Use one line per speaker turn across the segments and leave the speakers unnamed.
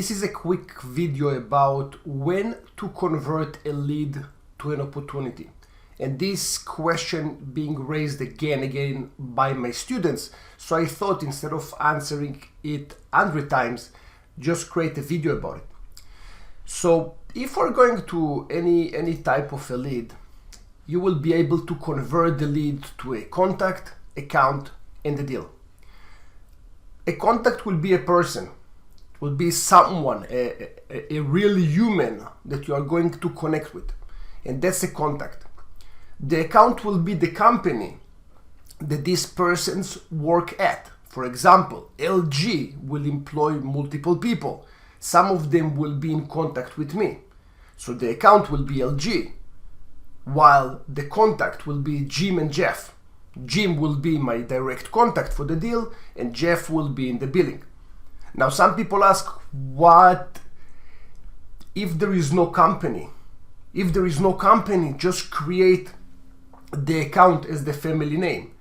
This is a quick video about when to convert a lead to an opportunity. And this question being raised again by my students. So I thought instead of answering it 100 times, just create a video about it. So if we're going to any type of a lead, you will be able to convert the lead to a contact, account, and a deal. A contact will be a person, will be someone, a real human that you are going to connect with, and that's a contact. The account will be the company that these persons work at. For example, LG will employ multiple people. Some of them will be in contact with me. So the account will be LG, while the contact will be Jim and Jeff. Jim will be my direct contact for the deal, and Jeff will be in the billing. Now, some people ask, what if there is no company? If there is no company, just create the account as the family name.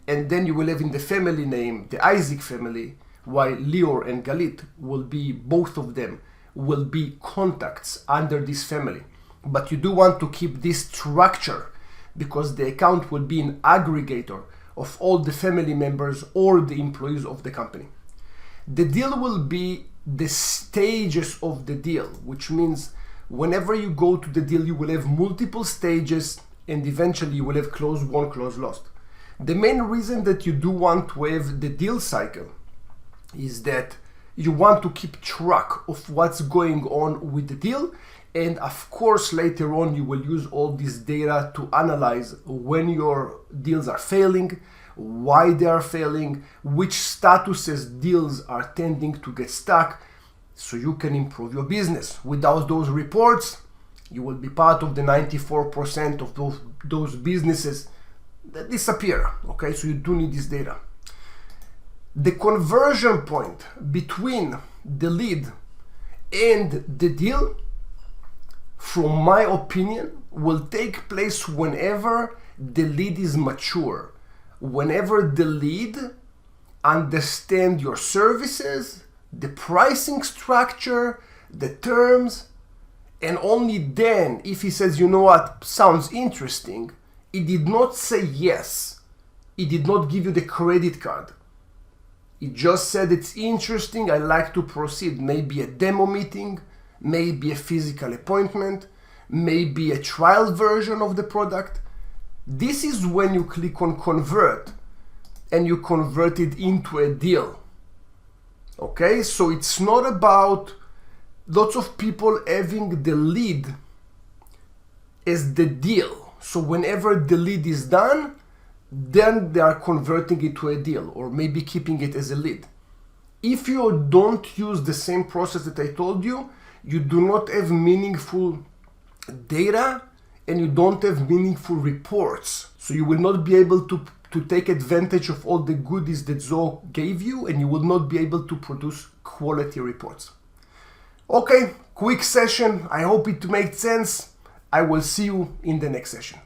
And then you will have in the family name the Isaac family, while Lior and Galit will be, both of them, will be contacts under this family. But you do want to keep this structure because the account will be an aggregator of all the family members or the employees of the company. The deal will be the stages of the deal, which means whenever you go to the deal, you will have multiple stages and eventually you will have close won, close lost. The main reason that you do want to have the deal cycle is that you want to keep track of what's going on with the deal. And of course, later on, you will use all this data to analyze when your deals are failing, why they are failing, which statuses deals are tending to get stuck, so you can improve your business. Without those reports, you will be part of the 94% of those businesses that disappear. Okay, so you do need this data. The conversion point between the lead and the deal, from my opinion, will take place whenever the lead is mature, whenever the lead understands your services, the pricing structure, the terms, and only then, if he says, you know what, sounds interesting, he did not say yes, he did not give you the credit card. He just said it's interesting, I like to proceed, maybe a demo meeting, maybe a physical appointment, maybe a trial version of the product. This is when you click on convert and you convert it into a deal. Okay, so it's not about lots of people having the lead as the deal. So whenever the lead is done, then they are converting it to a deal or maybe keeping it as a lead. If you don't use the same process that I told you, you do not have meaningful data and you don't have meaningful reports. So you will not be able to take advantage of all the goodies that Zoho gave you, and you will not be able to produce quality reports. Okay, quick session. I hope it made sense. I will see you in the next session.